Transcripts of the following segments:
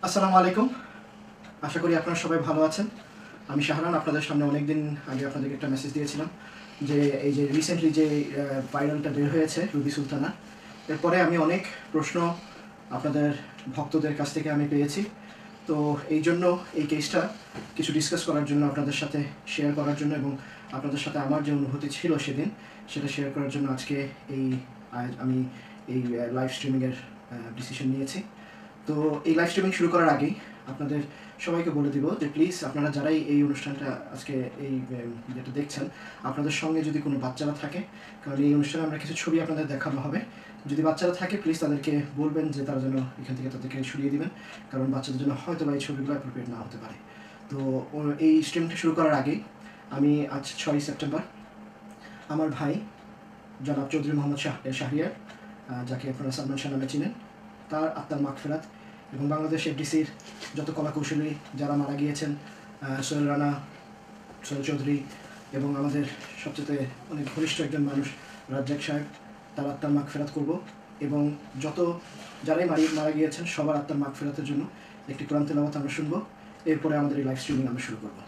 আসসালামু আলাইকুম। আশা করি আপনারা সবাই ভালো আছেন। আমি শাহরান, আপনাদের সামনে অনেকদিন আগে আপনাদেরকে একটা মেসেজ দিয়েছিলাম যে এই যে রিসেন্টলি যে ভাইরালটা বের হয়েছে রুবি সুলতানা, এরপরে আমি অনেক প্রশ্ন আপনাদের ভক্তদের কাছ থেকে আমি পেয়েছি। তো এই জন্য এই কেসটা কিছু ডিসকাস করার জন্য, আপনাদের সাথে শেয়ার করার জন্য এবং আপনাদের সাথে আমার যে অনুভূতি ছিল সেদিন সেটা শেয়ার করার জন্য আজকে আমি এই লাইভ স্ট্রিমিংয়ের ডিসিশন নিয়েছি। তো এই লাইভ স্ট্রিমিং শুরু করার আগেই আপনাদের সবাইকে বলে দিব যে প্লিজ আপনারা যারাই এই অনুষ্ঠানটা আজকে এই যেটা দেখছেন, আপনাদের সঙ্গে যদি কোনো বাচ্চারা থাকে, কারণ এই অনুষ্ঠানে আমরা কিছু ছবি আপনাদের দেখানো হবে, যদি বাচ্চারা থাকে প্লিজ তাদেরকে বলবেন যে তারা যেন এখান থেকে তাদেরকে সরিয়ে দিবেন, কারণ বাচ্চাদের জন্য হয়তো বা এই ছবিগুলো অ্যাপ্রোপ্রিয়েট না হতে পারে। তো এই স্ট্রিমটা শুরু করার আগেই আমি আজ 6 সেপ্টেম্বর আমার ভাই জনাব চৌধুরী মোহাম্মদ শাহরিয়ার, যাকে আপনারা সালমান শাহ নামে চিনেন, তার আত্মার মাগফিরাত এবং বাংলাদেশ এফডিসির যত কলাকৌশলী যারা মারা গিয়েছেন, সোহেল রানা, সোহেল চৌধুরী এবং আমাদের সবচেয়ে অনেক ঘনিষ্ঠ একজন মানুষ রাজ্জাক সাহেব, তার আত্মার মাগফিরাত করব এবং যত যারাই মারা গিয়েছেন সবার আত্মার মাগফিরাতের জন্য একটি কোরআন তেলাওয়াত আমরা শুনবো। এরপরে আমাদের এই লাইভ স্ট্রিমিং আমরা শুরু করবো।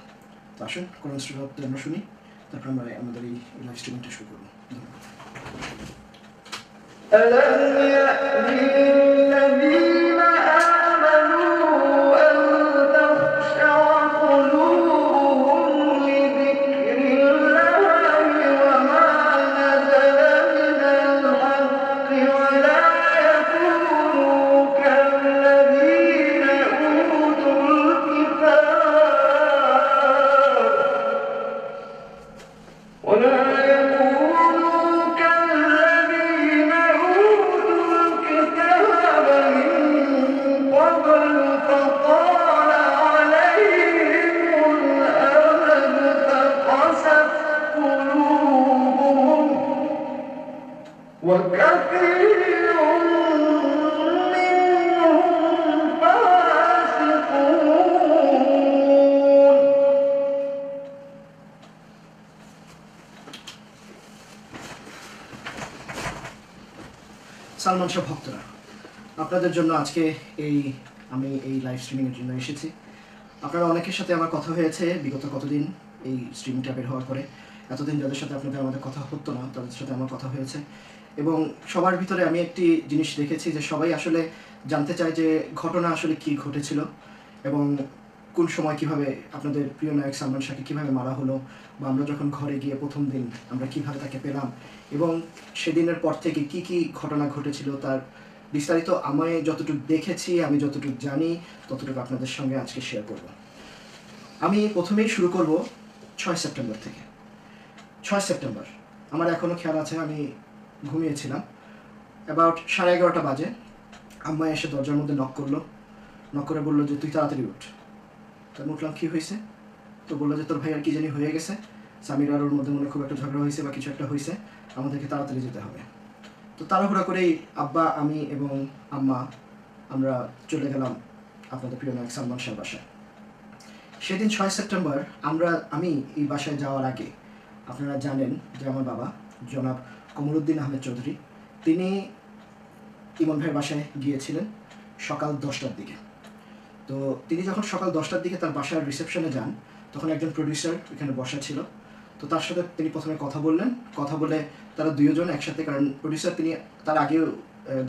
তো আসুন কোরআন তেলাওয়াত আমরা শুনি, তারপর আমরা আমাদের এই লাইভ স্ট্রিমিংটা শুরু করবো। ধন্যবাদ। সালমান শাহ ভক্তরা, আপনাদের জন্য আজকে আমি এই লাইভ স্ট্রিমিংয়ের জন্য এসেছি। আপনারা অনেকের সাথে আমার কথা হয়েছে বিগত কতদিন এই স্ট্রিমিংটা বের হওয়ার পরে। এতদিন যাদের সাথে আমাদের কথা হতো না তাদের সাথে আমার কথা হয়েছে এবং সবার ভিতরে আমি একটি জিনিস দেখেছি যে সবাই আসলে জানতে চায় যে ঘটনা আসলে কি ঘটেছিল এবং কোন সময় কিভাবে আপনাদের প্রিয় নায়ক সালমান শাহকে কীভাবে মারা হলো, বা আমরা যখন ঘরে গিয়ে প্রথম দিন আমরা কীভাবে তাকে পেলাম এবং সেদিনের পর থেকে কি কি ঘটনা ঘটেছিল তার বিস্তারিত আমি যতটুকু দেখেছি, আমি যতটুকু জানি ততটুকু আপনাদের সঙ্গে আজকে শেয়ার করব। আমি প্রথমেই শুরু করব 6 সেপ্টেম্বর থেকে। 6 সেপ্টেম্বর আমার এখনও খেয়াল আছে, আমি ঘুমিয়েছিলাম, অ্যাবাউট 11:30 বাজে। আম্মা এসে দরজার মধ্যে নক করে বললো যে তুই তাড়াতাড়ি উঠ। তো আমি উঠলাম, কী হয়েছে? তো বললো যে তোর ভাইয়ার কী জানি হয়ে গেছে, সামির আর ওর মধ্যে মনে খুব একটা ঝগড়া হয়েছে বা কিছু একটা হয়েছে, আমাদেরকে তাড়াতাড়ি যেতে হবে। তো তাড়াহুড়া করেই আব্বা, আমি এবং আম্মা আমরা চলে গেলাম আপনাদের প্রিয় নায়ক সালমান শাহর বাসায়। সেদিন 6 সেপ্টেম্বর আমি এই বাসায় যাওয়ার আগে আপনারা জানেন যে আমার বাবা জনাব কমরুদ্দিন আহমেদ চৌধুরী, তিনি ইমন ভাইয়ের বাসায় গিয়েছিলেন সকাল 10টার দিকে। তো তিনি যখন সকাল 10টার দিকে তার বাসার রিসেপশনে যান, তখন একজন প্রডিউসার এখানে বসা ছিল। তো তার সাথে তিনি প্রথমে কথা বলে তারা দুজন একসাথে, কারণ প্রডিউসার তিনি তার আগেও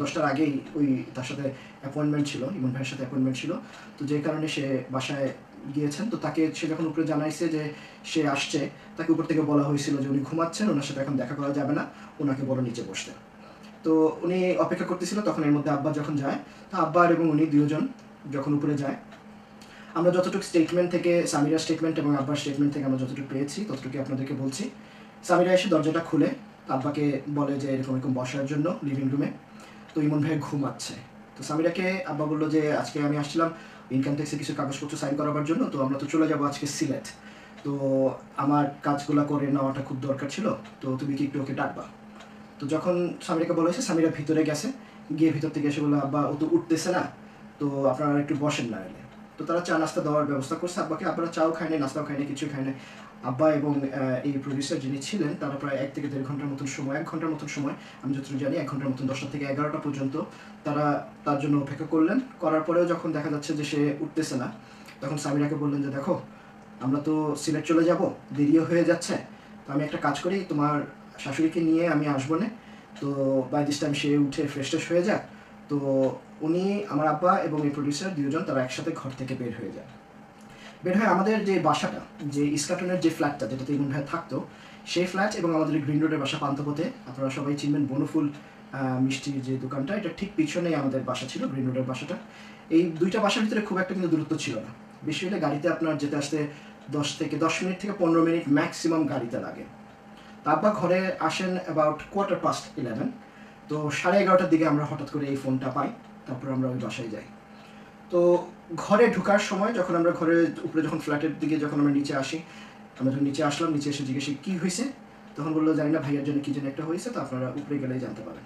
10টার আগেই তার সাথে অ্যাপয়েন্টমেন্ট ছিল, ইমন ভাইয়ের সাথে অ্যাপয়েন্টমেন্ট ছিল। তো যে কারণে সে বাসায় গিয়েছেন। তো সে যখন উপরে জানাইছে যে সে আসছে, তাকে উপর থেকে বলা হয়েছিল যে উনি ঘুমাচ্ছেন, ওনার সাথে এখন দেখা করা যাবে না, ওনাকে বলো নিচে বসতে। তো উনি অপেক্ষা করতেছিল। তখন এর মধ্যে আব্বা যখন যায়, তো আব্বা এবং উনি দুজন যখন উপরে যায়, আমরা যতটুকু স্টেটমেন্ট থেকে, সামিরার স্টেটমেন্ট এবং আব্বার স্টেটমেন্ট থেকে আমরা যতটুকু পেয়েছি ততটুকু আপনাদেরকে বলছি। সামিরা এসে দরজাটা খুলে আব্বাকে বলে যে এরকম বসার জন্য লিভিং রুমে। তো ইমন ভাই ঘুমাচ্ছে। তো সামিরাকে আব্বা বললো যে আজকে আমি আসছিলাম ইনকাম ট্যাক্সে কিছু কাগজপত্র সাইন করাবার জন্য, তো আমরা তো চলে যাবো আজকে সিলেট, তো আমার কাজগুলো করে নেওয়াটা খুব দরকার ছিল, তো তুমি কি একটু ওকে ডাকবা? তো যখন সামিরাকে বলা হয়েছে, সামিরা ভিতরে গেছে, গিয়ে ভিতর থেকে এসে বললো আব্বা ও তো উঠতেছে না, তো আপনারা একটু বসেন না এলে। তো তারা চা নাস্তা দেওয়ার ব্যবস্থা করছে আব্বাকে। আপনারা চাও খায়নি, নাস্তাও খায়নি, কিছু খায়নি। আব্বা এবং এই প্রডিউসার যিনি ছিলেন তারা প্রায় 1 থেকে 1.5 ঘন্টার মতন সময়, 1 ঘন্টার মতন সময়, আমি যতটুকু জানি 1 ঘন্টার মতন 10টা থেকে 11টা পর্যন্ত তারা তার জন্য অপেক্ষা করলেন। করার পরেও যখন দেখা যাচ্ছে যে সে উঠতেছে না, তখন সামিরাকে বললেন যে দেখো আমরা তো সিলেট চলে যাব, দেরিও হয়ে যাচ্ছে, তো আমি একটা কাজ করি, তোমার শাশুড়িকে নিয়ে আমি আসবো না, তো বাই দিস টাইম সে উঠে ফ্রেশ ট্রেশ হয়ে যায়। তো উনি, আমার আব্বা এবং এই প্রডিউসার দুজন তারা একসাথে ঘর থেকে বের হয়ে যায়। বের হয়ে আমাদের যে বাসাটা, যে ইস্কাটনের যে ফ্ল্যাটটা যেটাতে ইমন ভাই থাকতো, সেই ফ্ল্যাট এবং আমাদের গ্রিন রোডের বাসা পান্থপথে, আপনারা সবাই চিনবেন বনফুল মিষ্টির যে দোকানটা, এটা ঠিক পিছনেই আমাদের বাসা ছিল, গ্রিন রোডের বাসাটা। এই দুইটা বাসার ভিতরে খুব একটা কিন্তু দূরত্ব ছিল না, বেশি হলে গাড়িতে আপনার যেতে আসতে 10 মিনিট থেকে 15 মিনিট ম্যাক্সিমাম গাড়িতে লাগে। তারপর ঘরে আসেন অ্যাবাউট 11:15। তো 11:30টার দিকে আমরা হঠাৎ করে এই ফোনটা পাই, তারপর আমরা ওই বাসায় যাই। তো ঘরে ঢোকার সময় যখন আমরা ঘরের উপরে যখন ফ্ল্যাটের দিকে যখন আমরা নিচে আসি, আমরা যখন নিচে আসলাম, নিচে এসে জিজ্ঞেস কী হয়েছে, তখন বললো জানি না, ভাইয়ার জন্য কী যেন একটা হয়েছে, তো আপনারা উপরে গেলেই জানতে পারেন।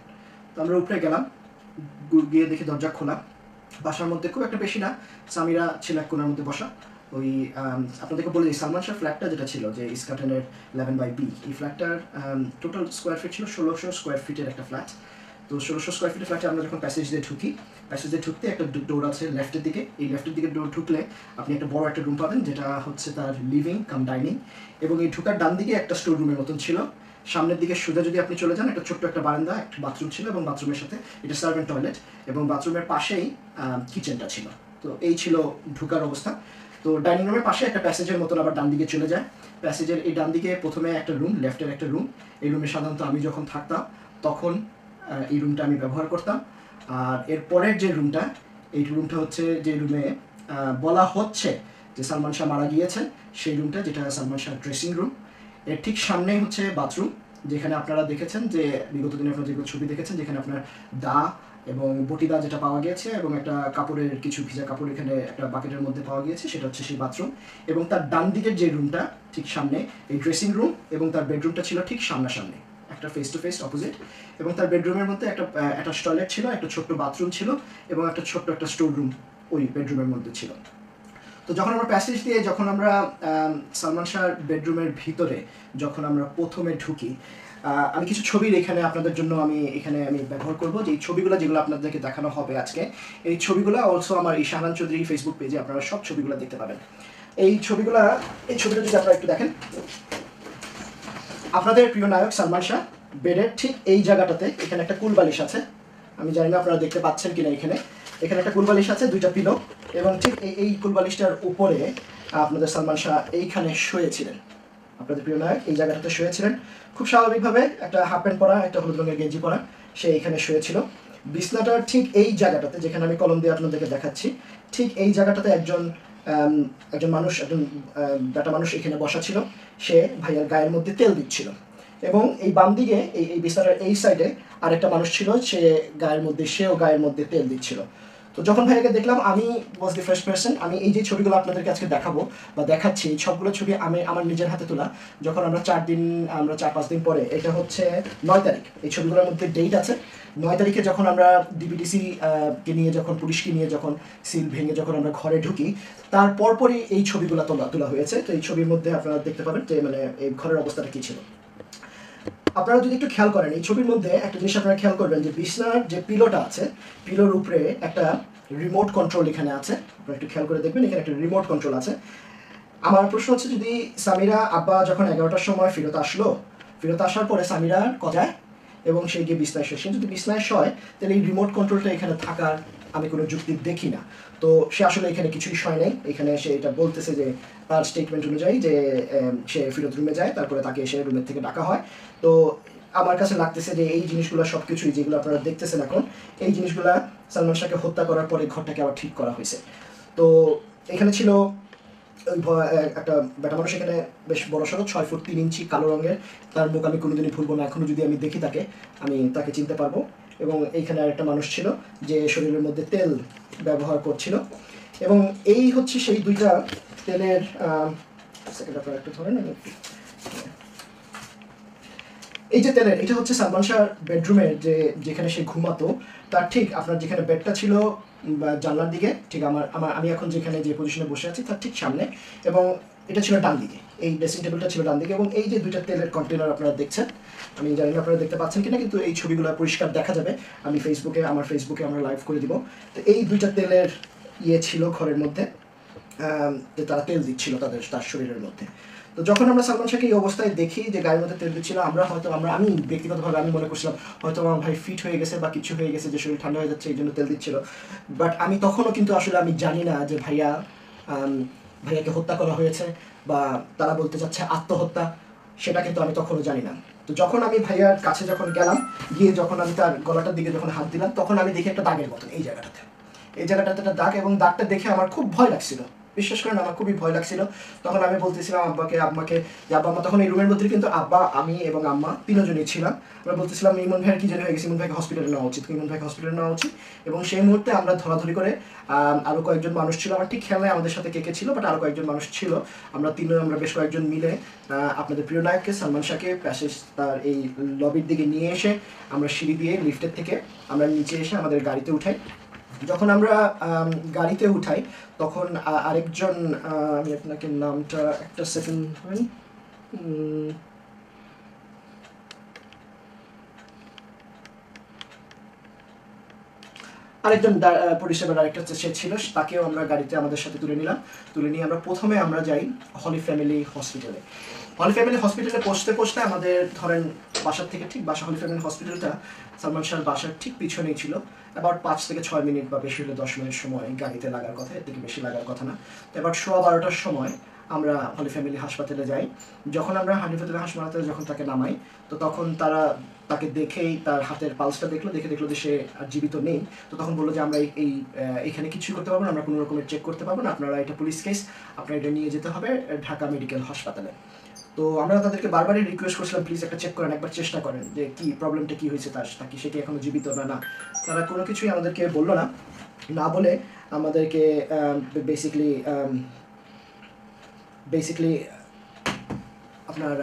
তো আমরা উপরে গেলাম, গিয়ে দেখি দরজা খোলা, বাসার মধ্যে খুব একটা বেশি না, সামিরা ছিল এক কোণার মধ্যে বসা। ওই আপনাদেরকে বলে দিই, সালমান শাহ ফ্ল্যাটটা যেটা ছিল, যে ইস্কাটনের 11/B, এই ফ্ল্যাটটার টোটাল স্কোয়ার ফিট ছিল 1600 স্কোয়ার ফিটের একটা ফ্ল্যাট। তো 1600 স্কোয়ার ফিটের ফ্ল্যাটে আমরা যখন প্যাসেজ দিয়ে ঢুকি, প্যাসেজ দিয়ে ঢুকতে একটা ডোর আছে লেফটের দিকে, এই লেফটের দিকে ডোর ঢুকলে আপনি একটা বড় একটা রুম পাবেন, যেটা হচ্ছে তার লিভিং কাম ডাইনিং, এবং এই ঢুকার ডান দিকে একটা স্টোর রুমের মতন ছিল। সামনের দিকে সোজা যদি আপনি চলে যান, একটা ছোট্ট একটা বারান্দা, একটা বাথরুম ছিল, এবং বাথরুমের সাথে এটা সার্ভেন্ট টয়লেট, এবং বাথরুমের পাশেই কিচেনটা ছিল। তো এই ছিল ঢুকার অবস্থা। তো ডাইনিং রুমের পাশে একটা প্যাসেজের মতন আবার ডান দিকে চলে যায়। প্যাসেজের এই ডান দিকে প্রথমে একটা রুম, লেফটের একটা রুম। এই রুমে সাধারণত আমি যখন থাকতাম তখন এই রুমটা আমি ব্যবহার করতাম। আর এর পরের যে রুমটা, এই রুমটা হচ্ছে যে রুমে বলা হচ্ছে যে সালমান শাহ মারা গিয়েছেন, সেই রুমটা, যেটা সালমান শাহ ড্রেসিং রুম। এর ঠিক সামনেই হচ্ছে বাথরুম, যেখানে আপনারা দেখেছেন যে বিগত দিনে আপনারা যেগুলো ছবি দেখেছেন, যেখানে আপনার দা এবং বটিদা যেটা পাওয়া গিয়েছে, এবং একটা কাপড়ের কিছু ভিজা কাপড় এখানে একটা বাকেটের মধ্যে পাওয়া গিয়েছে, সেটা হচ্ছে সেই বাথরুম। এবং তার ডান দিকের যে রুমটা, ঠিক সামনে এই ড্রেসিং রুম, এবং তার বেডরুমটা ছিল ঠিক সামনাসামনি, একটা ফেস টু ফেস অপোজিট। এবং তার বেডরুমের মধ্যে একটা অ্যাটাচ টয়লেট ছিল, একটা ছোট্ট বাথরুম ছিল, এবং একটা ছোট্ট একটা স্টোর রুম ওই বেডরুমের মধ্যে ছিল। তো যখন আমরা প্যাসেজ দিয়ে যখন আমরা সালমান শাহর বেডরুমের ভিতরে যখন আমরা প্রথমে ঢুকি, আমি কিছু ছবির এখানে আপনাদের জন্য আমি ব্যবহার করব, যে এই ছবিগুলো যেগুলো আপনাদেরকে দেখানো হবে আজকে, এই ছবিগুলো অলসো আমার এই শাহানান চৌধুরী ফেসবুক পেজে আপনারা সব ছবিগুলো দেখতে পাবেন। এই ছবিটা যদি আপনারা একটু দেখেন, আপনাদের প্রিয় নায়ক সালমান শাহ বেডের ঠিক এই জায়গাটাতে এখানে একটা কুলবালিশ আছে, আমি জানি না আপনারা দেখতে পাচ্ছেন কিনা, এখানে একটা কুলবালিশ আছে, দুইটা পিলো, এবং ঠিক এই কুলবালিশটার উপরে আপনাদের সালমান শাহ এইখানে শুয়েছিলেন। আপনাদের প্রিয় নায়ক এই জায়গাটাতে শুয়েছিলেন, খুব স্বাভাবিকভাবে একটা হাফ প্যান্ট পরা, একটা হলুদ রঙের গেঞ্জি পরা, সে এইখানে শুয়েছিল। বিছনাটার ঠিক এই জায়গাটাতে, যেখানে আমি কলম দিয়ে আপনাদেরকে দেখাচ্ছি, ঠিক এই জায়গাটাতে একজন বেটা মানুষ এখানে বসা ছিল, সে ভাইয়ার গায়ের মধ্যে তেল দিচ্ছিল। এবং এই বাম দিকে এই বিছানার এই সাইডে আরেকটা মানুষ ছিল, সেও গায়ের মধ্যে তেল দিচ্ছিল। তো যখন ভাইয়াকে দেখলাম, আমি ওয়াজ দি ফার্স্ট পার্সন, আমি এই যে ছবিগুলো আপনাদেরকে আজকে দেখাবো বা দেখাচ্ছি, এই সবগুলো ছবি আমি আমার নিজের হাতে তোলা। যখন আমরা 4-5 দিন পরে, এটা হচ্ছে 9 তারিখ, এই ছবিগুলোর মধ্যে ডেট আছে, 9 তারিখে যখন আমরা ডিবিডিসি কে নিয়ে, যখন পুলিশকে নিয়ে যখন সিল ভেঙে যখন আমরা ঘরে ঢুকি, তার পরপরই এই ছবিগুলো তোলা হয়েছে। তো এই ছবির মধ্যে আপনারা দেখতে পাবেন যে মানে এই ঘরের অবস্থাটা কী ছিল। আপনারা যদি একটু খেয়াল করেন, এই ছবির মধ্যে একটা জিনিস আপনারা খেয়াল করবেন, যে বিছনার যে পিলোটা আছে, পিলোর উপরে একটা রিমোট কন্ট্রোল এখানে আছে, আপনারা একটু খেয়াল করে দেখবেন, এখানে একটা রিমোট কন্ট্রোল আছে। আমার প্রশ্ন হচ্ছে, যদি সামিরা আব্বা যখন 11টার সময় ফেরত আসার পরে সামিরা কথায় এবং সে গিয়ে বিছনায় শোয়, সে যদি বিছনায় শয়, তাহলে এই রিমোট কন্ট্রোলটা এখানে থাকার আমি কোনো যুক্তি দেখি না। তো সে আসলে এখানে কিছুই শয় নাই, এখানে সে এটা বলতেছে যে তার স্টেটমেন্ট অনুযায়ী যে সে ফেরত রুমে যায়, তারপরে তাকে এসে রুমের থেকে ডাকা হয়। তো আমার কাছে লাগতেছে যে এই জিনিসগুলো সব কিছুই যেগুলো আপনারা দেখতেছেন এখন, এই জিনিসগুলো সালমান শাহকে হত্যা করার পরে ঘরটাকে আবার ঠিক করা হয়েছে। তো এখানে ছিল একটা বেটা মানুষ, এখানে বেশ বড়সড় 6 ফুট 3 ইঞ্চি কালো রঙের, তার মুখ আমি কোনোদিনই ভুলবো না, এখনও যদি আমি দেখি তাকে, আমি তাকে চিনতে পারবো। এবং এইখানে আরেকটা মানুষ ছিল যে শরীরের মধ্যে তেল ব্যবহার করছিল। এবং এই হচ্ছে সেই দুইটা তেলের সেকেন্ড, আপনারা একটু ধরেন, এই যে তেলের, এটা হচ্ছে সালমান শাহর বেডরুমের যেখানে সে ঘুমাতো, তার ঠিক আপনার যেখানে বেডটা ছিল জানলার দিকে, ঠিক আমি এখন যেখানে যে পজিশনে বসে আছি তার ঠিক সামনে। এবং এটা ছিল ডান দিকে, এই ড্রেসিং টেবিলটা ছিল ডান দিকে, এবং এই যে দুইটা তেলের কন্টেনার আপনারা দেখছেন, আমি জানি না আপনারা দেখতে পাচ্ছেন কিনা, কিন্তু এই ছবিগুলো পরিষ্কার দেখা যাবে, আমি আমার ফেসবুকে আমরা লাইভ করে দিব। তো এই দুইটা তেলের ছিল ঘরের মধ্যে, যে তারা তেল দিচ্ছিল তার শরীরের মধ্যে। তো যখন আমরা সালমান শাহকে এই অবস্থায় দেখি যে গায়ের মধ্যে তেল দিচ্ছিল, আমি ব্যক্তিগতভাবে আমি মনে করছিলাম হয়তো আমার ভাই ফিট হয়ে গেছে বা কিছু হয়ে গেছে, যে শরীর ঠান্ডা হয়ে যাচ্ছে এই জন্য তেল দিচ্ছিল। বাট আমি তখনও কিন্তু আসলে আমি জানি না যে ভাইয়াকে হত্যা করা হয়েছে বা তারা বলতে চাচ্ছে আত্মহত্যা, সেটা কিন্তু আমি তখনও জানি না। তো যখন আমি ভাইয়ার কাছে যখন গেলাম, গিয়ে যখন আমি তার গলাটার দিকে যখন হাত দিলাম, তখন আমি দেখি একটা দাগের মতন এই জায়গাটাতে একটা দাগ, এবং দাগটা দেখে আমার খুব ভয় লাগছিল, বিশ্বাস করেন আমার খুবই ভয় লাগছিল। তখন আমি বলতেছিলাম আম্মাকে যে আব্বা, আম্মা তখন এই রুমের মধ্যে কিন্তু আব্বা, আমি এবং আম্মা তিনজনই ছিলাম। আমরা বলতেছিলাম ইমন ভাইয়ের কি জানি হয়ে গেছে, ইমন ভাইকে হসপিটালে নেওয়া উচিত। এবং সেই মুহূর্তে আমরা ধরাধরি করে আরও কয়েকজন মানুষ ছিল, আমার ঠিক খেয়াল নেই আমাদের সাথে কে ছিল, বাট আরও কয়েকজন মানুষ ছিল, আমরা বেশ কয়েকজন মিলে আপনাদের প্রিয় নায়ককে, সালমান শাহকে প্যাসেজ তার এই লবির দিকে নিয়ে এসে আমরা সিঁড়ি দিয়ে লিফটের থেকে আমরা নিচে এসে আমাদের গাড়িতে উঠাই। যখন আমরা গাড়িতে উঠাই, তখন আরেকজন, আমি আপনাকে নামটা একটা সেকেন্ড, আরেকজন পরিষেবা ডাইরেক্টর সে ছিল, তাকেও আমরা গাড়িতে আমাদের সাথে তুলে নিয়ে আমরা প্রথমে যাই হলি ফ্যামিলি হসপিটালে। পৌঁছতে আমাদের ধরেন বাসার থেকে ঠিক হলি ফ্যামিলি হসপিটালটা সালমান শাহর বাসার ঠিক পিছনেই ছিল, অ্যাবাউট 5 থেকে 6 মিনিট বা বেশি হলে 10 মিনিট সময় গাড়িতে লাগার কথা, এর থেকে বেশি লাগার কথা না। তো অ্যাবাউট 12:15টার সময় আমরা হলি ফ্যামিলি হাসপাতালে যাই। যখন আমরা হাসপাতালে যখন তাকে নামাই, তো তখন তাকে দেখেই তার হাতের পালসটা দেখলো যে সে আর জীবিত নেই। তো তখন বললো যে আমরা এখানে কিছুই করতে পারবো না, আমরা কোনো রকমের চেক করতে পারবো না, আপনারা এটা পুলিশ কেস, আপনারা এটা নিয়ে যেতে হবে ঢাকা মেডিকেল হাসপাতালে। তো আমরা তাদেরকে বারবারই রিকোয়েস্ট করছিলাম, প্লিজ একটা চেক করেন, একবার চেষ্টা করেন যে কি প্রবলেমটা কি হয়েছে, সে কি এখনো জীবিত না। তারা কোনো কিছুই আমাদেরকে বললো না বলে আমাদেরকে বেসিকলি আপনার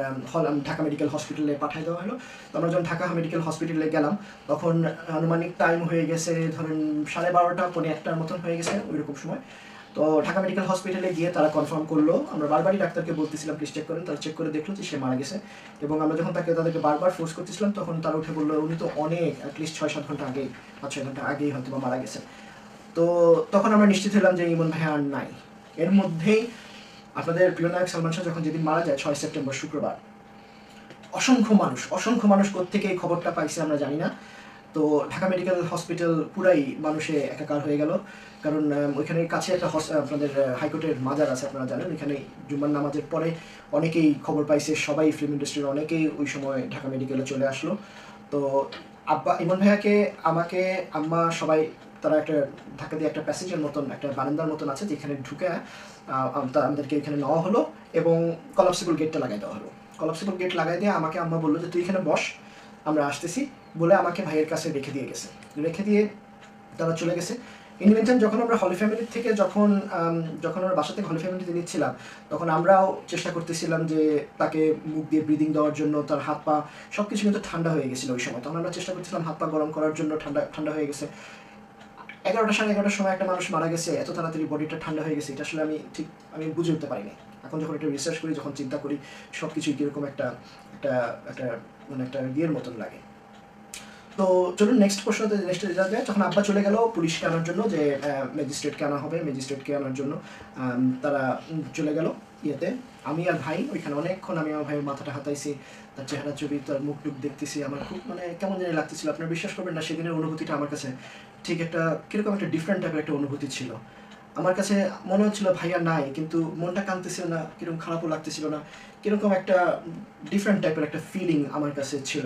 ঢাকা মেডিকেল হসপিটালে পাঠিয়ে দেওয়া হলো। তো আমরা যখন ঢাকা মেডিকেল হসপিটালে গেলাম, তখন আনুমানিক টাইম হয়ে গেছে ধরেন 12:30 পৌনে 1টার মতন হয়ে গেছে ওইরকম সময়। তো ঢাকা মেডিকেল হসপিটালে গিয়ে তারা কনফার্ম করলো, আমরা বারবারই ডাক্তারকে বলতেছিলাম প্লিজ চেক করেন, তারা চেক করে দেখলো যে সে মারা গেছে। এবং আমরা যখন তাদেরকে বারবার ফোর্স করতেছিলাম, তখন তারা উঠে বললো উনি তো অনেক অ্যাটলিস্ট 6-7 ঘন্টা আগেই, 5-6 ঘন্টা আগেই হয়তো বা মারা গেছে। তো তখন আমরা নিশ্চিত হলাম যে ইমন ভাই আর নাই। এর মধ্যেই আপনাদের প্রিয় নায়ক সালমান শাহ যখন যেদিন মারা যায় 6 সেপ্টেম্বর শুক্রবার, অসংখ্য মানুষ কোত্থেকে এই খবরটা পাইছে আমরা জানি না। তো ঢাকা মেডিকেল হসপিটাল পুরাই মানুষে একাকার হয়ে গেল, কারণ ওইখানে কাছে একটা আপনাদের হাইকোর্টের মাজার আছে, আপনারা জানেন। এখানে জুম্মার নামাজের পরে অনেকেই খবর পাইছে, সবাই ফিল্ম ইন্ডাস্ট্রির অনেকেই ওই সময় ঢাকা মেডিকেলে চলে আসলো। তো আব্বা, ইমন ভাইয়াকে, আমাকে, আম্মা সবাই, তারা একটা ঢাকা দিয়ে একটা প্যাসেজের মতন একটা বারান্দার মতন আছে, যেখানে ঢুকে আমাদেরকে এখানে নেওয়া হলো এবং কলাপসিবল গেটটা লাগাই দেওয়া হলো। কলাপসিবল গেট লাগাই দিয়ে আমাকে আম্মা বললো যে তুই এখানে বস, আমরা আসতেছি বলে আমাকে ভাইয়ের কাছে রেখে দিয়ে তারা চলে গেছে। ইন মিনটাইম যখন আমরা হলি ফ্যামিলির থেকে যখন আমরা বাসা থেকে হলি ফ্যামিলিতে নিচ্ছিলাম, তখন আমরাও চেষ্টা করতেছিলাম যে তাকে মুখ দিয়ে ব্রিদিং দেওয়ার জন্য। তার হাত পা সব কিছু কিন্তু ঠান্ডা হয়ে গেছিলো ওই সময়, তখন আমরা চেষ্টা করছিলাম হাত পা গরম করার জন্য, ঠান্ডা হয়ে গেছে। 11:30 সময় একটা মানুষ মারা গেছে, এত তাড়াতাড়ি বডিটা ঠান্ডা হয়ে গেছে, এটা আসলে আমি বুঝে উঠতে পারিনি। এখন যখন এটা রিসার্চ করি, যখন চিন্তা করি, সব কিছুই কীরকম একটা ইয়ের মতন লাগে। তো চলুন নেক্সট যাবে। যখন আব্বা চলে গেল পুলিশকে আনার জন্য, যে ম্যাজিস্ট্রেটকে আনার জন্য, তারা চলে গেল ইয়েতে। আমি আর ভাই ওইখানে অনেকক্ষণ আমি আমার ভাইয়ের মাথাটা হাতাইছি, তার চেহারা ছবি, তার মুখ টুক দেখতেছি, আমার খুব কেমন জানি লাগতেছিল। আপনার বিশ্বাস করবেন না, সেদিনের অনুভূতিটা আমার কাছে ঠিক কীরকম একটা ডিফারেন্ট টাইপের একটা অনুভূতি ছিল। আমার কাছে মনে হচ্ছিল ভাইয়া নাই, কিন্তু মনটা কাঁদতেছিল না, কীরকম খারাপও লাগতেছিল না, কীরকম একটা ডিফারেন্ট টাইপের একটা ফিলিং আমার কাছে ছিল।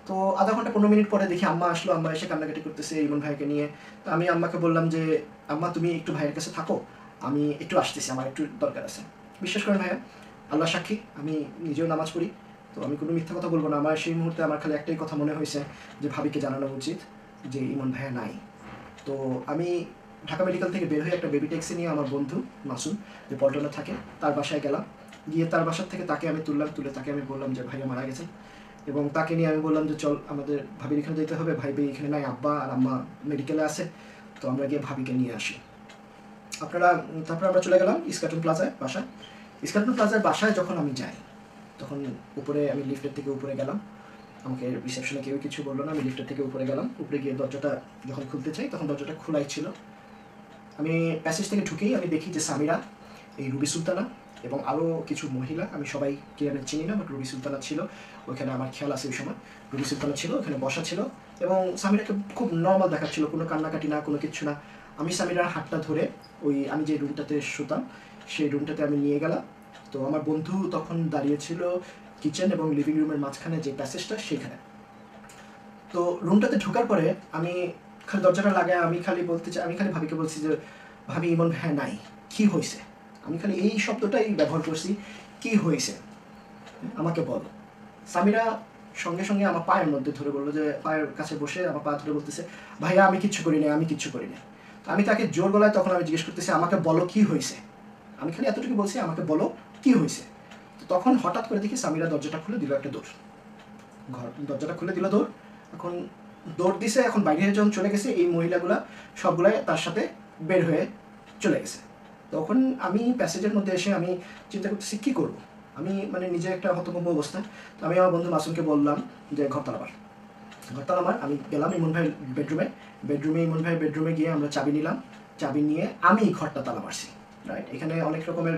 তো আধা ঘন্টা 15 মিনিট পরে দেখি আম্মা আসলো, আম্মা এসে কান্নাকাটি করতেছে ইমন ভাইকে নিয়ে। তো আমি আম্মাকে বললাম যে আম্মা তুমি একটু ভাইয়ের কাছে থাকো, আমি একটু আসতেছি, আমার একটু দরকার আছে। বিশ্বাস করেন ভাইয়া, আল্লাহ সাক্ষী, আমি নিজেও নামাজ পড়ি, তো আমি কোনো মিথ্যা কথা বলবো না। আমার সেই মুহূর্তে আমার খালি একটাই কথা মনে হয়েছে যে ভাবিকে জানানো উচিত যে ইমন ভাইয়া নাই। তো আমি ঢাকা মেডিকেল থেকে বের হয়ে একটা বেবি ট্যাক্সি নিয়ে আমার বন্ধু মাসুম, যে পল্টনে থাকে, তার বাসায় গেলাম। গিয়ে তার বাসার থেকে তাকে আমি তুলে তাকে আমি বললাম যে ভাইয়া মারা গেছে। এবং তাকে নিয়ে আমি বললাম যে চল আমাদের ভাবির এখানে যেতে হবে, ভাই এখানে নাই, আব্বা আর আম্মা মেডিকেলে আছে, তো আমরা গিয়ে ভাবিকে নিয়ে আসি। তারপরে আমরা চলে গেলাম ইস্কাটন প্লাজায় বাসায়। ইস্কাটন প্লাজার বাসায় যখন আমি যাই তখন উপরে আমি লিফটের থেকে উপরে গেলাম, আমাকে রিসেপশনে কেউ কিছু বললো না, আমি লিফটের থেকে উপরে গেলাম। উপরে গিয়ে দরজাটা যখন খুলতে চাই তখন দরজাটা খোলাই ছিল। আমি প্যাসেজ থেকে ঢুকেই আমি দেখি যে সামিরা, এই রুবি সুলতানা এবং আরও কিছু মহিলা, আমি সবাইকে আমি চিনি না, বাট রুবি সুলতানা ছিল ওইখানে, আমার খেয়াল আছে ওই সময় রুবি সুলতানা ছিল ওখানে বসা ছিল এবং সামিরাকে খুব নর্মাল দেখাচ্ছিল, কোনো কান্নাকাটি না, কোনো কিচ্ছু না। আমি সামিরার হাতটা ধরে ওই আমি যে রুমটাতে শুতাম সেই রুমটাতে আমি নিয়ে গেলাম। তো আমার বন্ধু তখন দাঁড়িয়েছিল কিচেন এবং লিভিং রুমের মাঝখানে যে প্যাসেজটা সেখানে। তো রুমটাতে ঢোকার পরে আমি খালি দরজাটা লাগায় আমি খালি ভাবিকে বলছি যে ভাবি ইমন ভাই নাই, কি হয়েছে? আমি খালি এই শব্দটাই ব্যবহার করছি, কি হয়েছে আমাকে বলো। সামিরা সঙ্গে সঙ্গে আমার পায়ের মধ্যে ধরে বললো, যে পায়ের কাছে বসে আমার পা ধরে বলতেছে ভাইয়া আমি কিচ্ছু করি না, আমি কিচ্ছু করি না। আমি তাকে জোর গলায় তখন আমি জিজ্ঞেস করতেছি আমাকে বলো কি হয়েছে। আমি খালি এতটুকু বলছি আমাকে বলো কি হয়েছে। তো তখন হঠাৎ করে দেখি সামিরা দরজাটা খুলে দিল একটা দৌড়, দরজাটা খুলে দিল দৌড়। এখন দৌড় দিছে, এখন বাইরে যখন চলে গেছে এই মহিলাগুলা সবগুলাই তার সাথে বের হয়ে চলে গেছে। তখন আমি প্যাসেজের মধ্যে এসে আমি চিন্তা করতেছি কী করবো, আমি মানে নিজে একটা হতভম্ব অবস্থা। তো আমি আমার বন্ধু মাসুমকে বললাম যে ঘরতালা মার। আমি গেলাম ইমন ভাইয়ের বেডরুমে ইমন ভাইয়ের বেডরুমে গিয়ে আমরা চাবি নিলাম, চাবি নিয়ে আমি ঘরটা তালা মারছি। রাইট, এখানে অনেক রকমের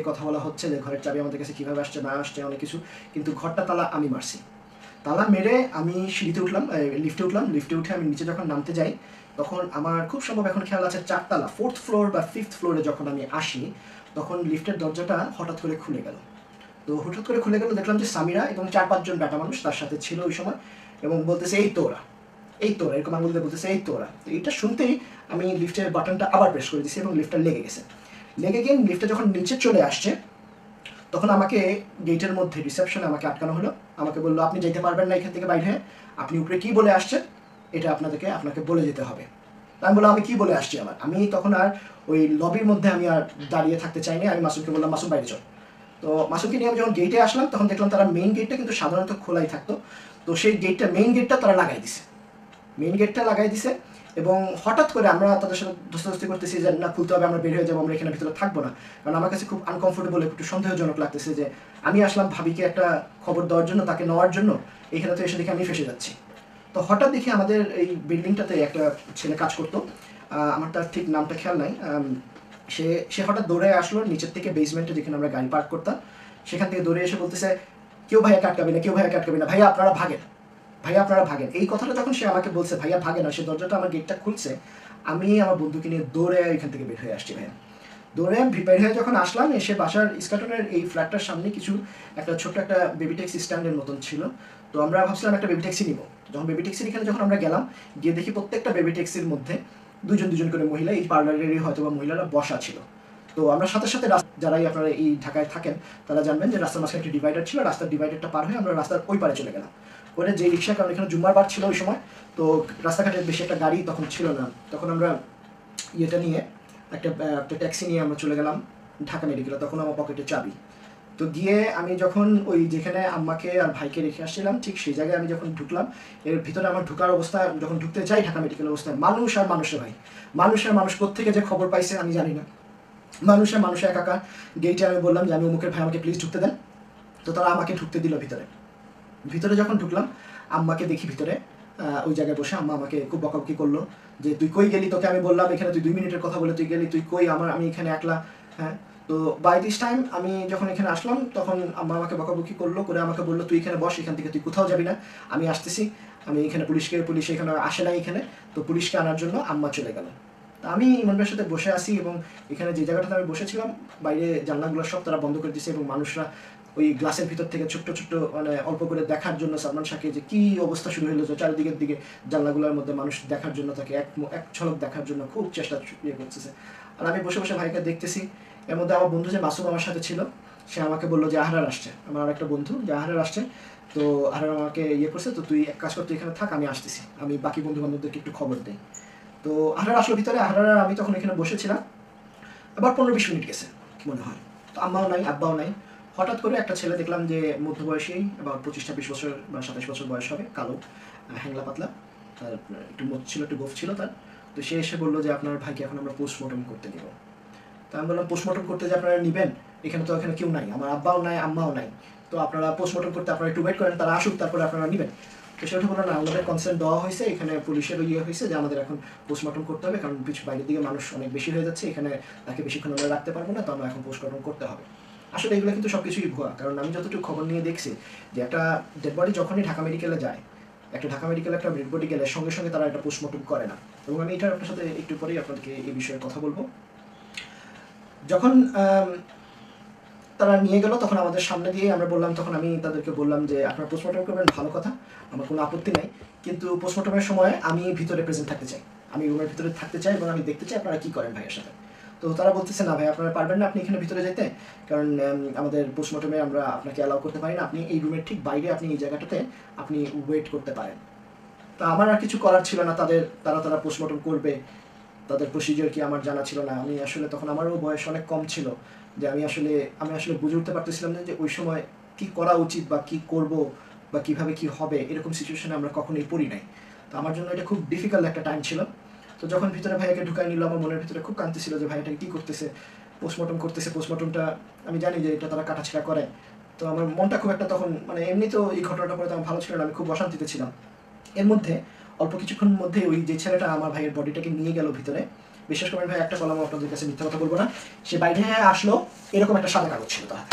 কথা বলা হচ্ছে যে ঘরের চাবি আমাদের কাছে কীভাবে আসছে না আসছে অনেক কিছু, কিন্তু ঘরটা তালা আমি মারছি। তালা মেরে আমি সিঁড়িতে উঠলাম, লিফটে উঠে আমি নিচে যখন নামতে যাই তখন আমার খুব সম্ভব এখন খেয়াল আছে 4th তলা 4th ফ্লোর বা 5th ফ্লোরে যখন আমি আসি তখন লিফটের দরজাটা হঠাৎ করে খুলে গেল। তো হঠাৎ করে খুলে গেল, দেখলাম যে সামিরা এবং 4-5 জন ব্যাটা মানুষ তার সাথে ছিল ওই সময় এবং বলতেছে এই তো ওরা এরকম আঙুল দিয়ে বলতেছে এই তো ওরা। তো এইটা শুনতেই আমি লিফটের বাটনটা আবার প্রেস করে দিয়েছি এবং লিফটটা লেগে গিয়ে লিফটটা যখন নিচে চলে আসছে তখন আমাকে গেটের মধ্যে রিসেপশনে আমাকে আটকানো হলো। আমাকে বললো আপনি যেতে পারবেন না এখান থেকে বাইরে, আপনি উপরে কী বলে আসছেন এটা আপনাকে বলে যেতে হবে। আমি বললাম আমি কী বলে আসছি আমি তখন আর ওই লবির মধ্যে আমি আর দাঁড়িয়ে থাকতে চাইনি। আমি মাসুমকে বললাম মাসুম বাইরে চল। তো মাসুমকে নিয়ে আমি যখন গেটে আসলাম তখন দেখলাম তারা মেইন গেটটা কিন্তু সাধারণত খোলাই থাকতো, তো সেই মেইন গেটটা তারা লাগাই দিছে এবং হঠাৎ করে আমরা তাদের সাথে ধস্তাধস্তি করতেছি যে না খুলতে হবে, আমরা বের হয়ে যাবো, আমরা এখানে ভিতরে থাকবো না। কারণ আমার কাছে খুব আনকমফোর্টেবল, একটু সন্দেহজনক লাগতেছে যে আমি আসলাম ভাবিকে একটা খবর দেওয়ার জন্য, তাকে নেওয়ার জন্য, এখানে তো এসে দেখে আমি ফেসে যাচ্ছি। তো হঠাৎ দেখি আমাদের এই বিল্ডিংটাতে একটা ছেলে কাজ করতো, আমার তার ঠিক নামটা খেয়াল নাই। সে হঠাৎ দৌড়ে আসলো নিচের থেকে, বেসমেন্টে যেখানে আমরা গাড়ি পার্ক করতাম সেখান থেকে দৌড়ে এসে বলতেছে কেউ ভাইয়া আটকাবে না, ভাইয়া আপনারা ভাগেন। এই কথাটা যখন সে আমাকে বলছে ভাইয়া ভাগে না, সে দরজাটা আমার গেটটা খুলছে, আমি আমার বন্ধুকে নিয়ে দৌড়ে এখান থেকে বের হয়ে আসছি। ভাইয়া দৌড়ে বের হয়ে যখন আসলাম, এসে বাসার ইস্কাটনের এই ফ্ল্যাটটার সামনে একটা ছোট্ট একটা বেবি ট্যাক্সি স্ট্যান্ডের মতন ছিল। তো আমরা ভাবছিলাম একটা বেবি ট্যাক্সি নিব। যখন বেবি ট্যাক্সির এখানে যখন আমরা গেলাম, গিয়ে দেখি প্রত্যেকটা বেবি ট্যাক্সির মধ্যে দুজন করে মহিলা, এই পার্লারেরই হয়তো বা মহিলারা বসা ছিল। তো আমরা সাথে যারাই আপনারা এই ঢাকায় থাকেন তারা জানবেন যে রাস্তার মাঝখানে একটা ডিভাইডার ছিল, রাস্তার ডিভাইডারটা পার হয়ে আমরা রাস্তার ওই পারে চলে গেলাম। ওখানে যে রিক্সা, কারণ এখানে জুম্মার বার ছিল ওই সময়, তো রাস্তাঘাটে বেশি একটা গাড়ি তখন ছিল না, তখন আমরা ইয়েটা নিয়ে একটা ট্যাক্সি নিয়ে আমরা চলে গেলাম ঢাকা মেডিকেলে। তখন আমার পকেটে চাবি। তো গিয়ে আমি যখন ওই যেখানে আম্মাকে আর ভাইকে রেখে আসছিলাম ঠিক সেই জায়গায় আমি যখন ঢুকলাম, এর ভিতরে আমার ঢুকার অবস্থা, যখন ঢুকতে যাই ঢাকা মেডিকেল অবস্থায় মানুষ কোত্থেকে যে খবর পাইছে আমি জানি না, মানুষে একাকার। গেটে আমি বললাম যে আমি অমুকের ভাই, আমাকে প্লিজ ঢুকতে দেন। তো তারা আমাকে ঢুকতে দিল ভিতরে যখন ঢুকলাম আম্মাকে দেখি ভিতরে ওই জায়গায় বসে। আম্মা আমাকে খুব বকাবকি করলো যে তুই কই গেলি, তোকে আমি বললাম এখানে তুই 2 মিনিটের কথা বলে তুই গেলি, তুই কই, আমি এখানে একলা। হ্যাঁ, তো বাই দিস টাইম আমি যখন এখানে আসলাম তখন আম্মা আমাকে বকাবকি করে আমাকে বললো তুই এখানে বস, এখান থেকে তুই কোথাও যাবি না, আমি আসতেছি। আমি এখানে পুলিশ এখানে আসে না এখানে, তো পুলিশকে আনার জন্য আম্মা চলে গেল। আমি ইমন ভাইয়ের সাথে বসে আসি এবং এখানে যে জায়গাটাতে আমি বসেছিলাম বাইরে জানলাগুলো সব তারা বন্ধ করে দিয়েছে এবং মানুষরা ওই গ্লাসের ভিতর থেকে ছোট্ট মানে অল্প করে দেখার জন্য সালমান শাহকে যে কী অবস্থা শুরু হলো, যে চারিদিকের দিকে জানলাগুলোর মধ্যে মানুষ দেখার জন্য, তাকে এক ঝলক দেখার জন্য খুব চেষ্টা করতেছে। আর আমি বসে ভাইকে দেখতেছি। এর মধ্যে আমার বন্ধু যে মাসুম আমার সাথে ছিল সে আমাকে বললো যে আহরার আসছে, আমার একটা বন্ধু যে আহরার আসছে। তো আহরার আমাকে করছে, তো তুই এক কাজ কর, তুই এখানে থাক, আমি আসতেছি, আমি বাকি বন্ধু বান্ধবদেরকে একটু খবর দিই। তো আহরার আসলো ভিতরে। আহরার আমি তখন এখানে বসেছিলাম, আবার 15-20 মিনিট গেছে মনে হয়। তো আম্মাও নাই, আব্বাও নাই। হঠাৎ করে একটা ছেলে দেখলাম যে মধ্যবয়সী, আবার 25-26 বছর বা 27 বছর বয়স হবে, কালো, হ্যাংলা পাতলা, তার একটু মোচ ছিল, একটু গোফ ছিল তার। তো সে এসে বললো যে আপনার ভাইকে এখন আমরা পোস্টমর্টম করতে দিব। তো তো আমি বললাম পোস্টমর্টম করতে যে আপনারা নেবেন, এখানে কেউ নাই, আমার আব্বাও নাই আম্মাও নাই, তো আপনারা পোস্টমর্টম করতে আপনারা একটু ওয়েট করেন, তারা আসুক তারপরে আপনারা নেবেন। তো সেটা বললো না, আমাদের কনসেন্ট দেওয়া হয়েছে, এখানে পুলিশেরও হয়েছে যে আমাদের এখন পোস্টমর্টম করতে হবে, কারণ বাইরের দিকে মানুষ অনেক বেশি হয়ে যাচ্ছে, এখানে তাকে বেশিক্ষণ আমরা রাখতে পারবো না, তো আমরা এখন পোস্টমর্টম করতে হবে। আসলে এগুলো কিন্তু সব কিছুই ভুয়া, কারণ আমি যতটুকু খবর নিয়ে দেখছি যে একটা ডেড বডি যখনই ঢাকা মেডিকেলে যায়, একটা ঢাকা মেডিকেলে একটা ডেড বডি গেলে সঙ্গে সঙ্গে তারা একটা পোস্টমর্টম করে না। এবং আমি এটা আপনার সাথে একটু পরেই আপনাদেরকে এই বিষয়ে কথা বলবো। যখন তারা নিয়ে গেল তখন আমাদের সামনে দিয়ে আমরা বললাম, তখন আমি তাদেরকে বললাম যে আপনারা পোস্টমর্টম করবেন, ভালো কথা, আমার কোনো আপত্তি নাই, কিন্তু পোস্টমর্টমের সময় আমি ভিতরে প্রেজেন্ট থাকতে চাই, আমি রুমের ভিতরে থাকতে চাই এবং আমি দেখতে চাই আপনারা কী করেন ভাইয়ের সাথে। তো তারা বলতেছে না ভাই, আপনারা পারবেন না আপনি এখানে ভিতরে যেতে, কারণ আমাদের পোস্টমর্টমে আমরা আপনাকে অ্যালাউ করতে পারি না, আপনি এই রুমের ঠিক বাইরে আপনি এই জায়গাটাতে আপনি ওয়েট করতে পারেন। তা আমার আর কিছু করার ছিল না, তারা পোস্টমর্টম করবে, তাদের প্রসিজিওর কি আমার জানা ছিল না। আমি আসলে তখন আমারও বয়স অনেক কম ছিল, যে আমি আসলে বুঝে উঠতে পারতেছিলাম না যে ওই সময় কি করা উচিত বা কি করব বা কিভাবে কি হবে, এরকম সিচুয়েশনে আমরা কখনোই পড়ি নাই। তো আমার জন্য এটা খুব ডিফিকাল্ট একটা টাইম ছিল। তো যখন ভিতরে ভাইয়াকে ঢুকাই নিল, আমার মনের ভিতরে খুব কাঁদতে ছিল যে ভাইয়াটাকে কী করতেছে, পোস্টমর্টম করতেছে, পোস্টমর্টমটা আমি জানি যে এটা তারা কাটাছেড়া করে। তো আমার মনটা খুব একটা তখন মানে এমনি তো এই ঘটনাটা পরে তো আমার ভালো ছিল না, আমি খুব অশান্তিতে ছিলাম। এর মধ্যে অল্প কিছুক্ষণ মধ্যে ওই যে ছেলেটা আমার ভাইয়ের বডিটাকে নিয়ে গেল ভিতরে, বিশেষ করে ভাই একটা কলম আপনাদের কাছে মিথ্যা কথা বলবো না, সে বাইরে আসলো, এরকম একটা সাদা কাগজ ছিল তার,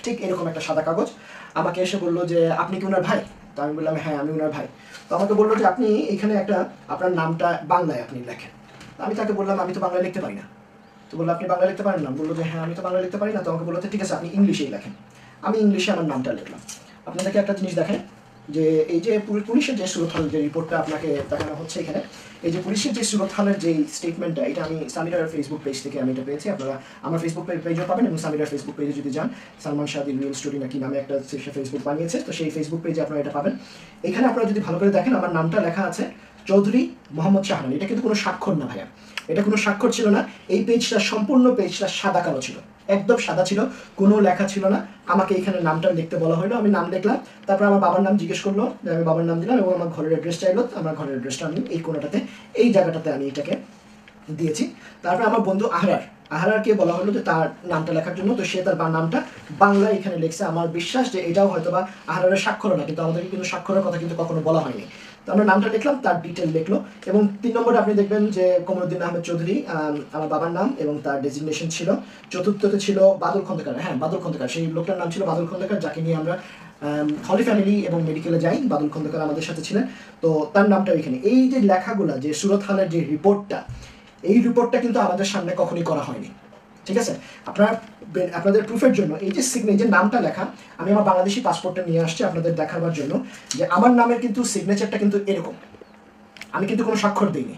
ঠিক এরকম একটা সাদা কাগজ আমাকে এসে বললো যে আপনি কি ওনার ভাই? তো আমি বললাম হ্যাঁ আমি ওনার ভাই। তো আমাকে বললো যে আপনি এখানে একটা আপনার নামটা বাংলায় আপনি লেখেন। তো আমি তাকে বললাম আমি তো বাংলায় লিখতে পারি না। তো বললো আপনি বাংলায় লিখতে পারেন না? বললো যে হ্যাঁ আমি তো বাংলায় লিখতে পারি না। তো আমাকে বললো ঠিক আছে আপনি ইংলিশেই লেখেন। আমি ইংলিশে আমার নামটা লিখলাম। আপনাদেরকে একটা জিনিস দেখেন যে এই যে পুলিশের যে সুরতহাল যে রিপোর্টটা আপনাকে দেখানো হচ্ছে এখানে, এই যে পুলিশের যে সুরতহালের যে স্টেটমেন্টটা, এটা আমি সামিরার ফেসবুক পেজ থেকে আমি এটা পেয়েছি। আপনারা আমার ফেসবুক পেজও পাবেন এবং সামিরার ফেসবুক পেজে যদি যান, সালমান শাহ দি রিয়েল স্টোরি নাকি নামে একটা সে ফেসবুক বানিয়েছে, তো সেই ফেসবুক পেজে আপনারা এটা পাবেন। এখানে আপনারা যদি ভালো করে দেখেন আমার নামটা লেখা আছে চৌধুরী মোহাম্মদ শাহরান। এটা কিন্তু কোনো স্বাক্ষর না ভাইয়া, এটা কোনো স্বাক্ষর ছিল না। এই পেজটা সম্পূর্ণ পেজটা সাদা কালো ছিল, একদম সাদা ছিল, কোনো লেখা ছিল না। আমাকে এখানে নামটা লিখতে বলা হলো, আমি নাম লিখলাম, তারপর আমার বাবার নাম জিজ্ঞেস করলো, আমি বাবার নাম দিলাম এবং আমার ঘরের অ্যাড্রেস চাইলো। আমার ঘরের অ্যাড্রেসটা আমি এই কোণাটাতে এই জায়গাটাতে আমি এটাকে দিয়েছি। তারপর আমার বন্ধু আহরারকে বলা হলো যে তার নামটা লেখার জন্য, তো সে তার নামটা বাংলায় এখানে লিখছে। আমার বিশ্বাস যে এটাও হয়তো বা আহরারের স্বাক্ষর না, কিন্তু আমাদেরকে কিন্তু স্বাক্ষরের কথা কিন্তু কখনো বলা হয়নি। তো আমরা নামটা লিখলাম, তার ডিটেল লিখলো এবং 3 নম্বরে আপনি দেখবেন যে কমরুদ্দিন আহমেদ চৌধুরী আমার বাবার নাম এবং তার ডেজিগনেশন ছিল। চতুর্থতে ছিল বাদল খন্দকার, হ্যাঁ বাদল খন্দকার, সেই লোকটার নাম ছিল বাদল খন্দকার, যাকে নিয়ে আমরা হলি ফ্যামিলি এবং মেডিকেলে যাই। বাদল খন্দকার আমাদের সাথে ছিলেন, তো তার নামটা এখানে। এই যে লেখাগুলা যে সুরতহালের যে রিপোর্টটা, এই রিপোর্টটা কিন্তু আমাদের সামনে কখনই করা হয়নি, ঠিক আছে? আপনাদের প্রুফের জন্য এই যে যে নামটা লেখা, আমি আমার বাংলাদেশি পাসপোর্টটা নিয়ে আসছি আপনাদের দেখাবার জন্য যে আমার নামের কিন্তু সিগনেচারটা কিন্তু এরকম, আমি কিন্তু কোনো স্বাক্ষর দিইনি।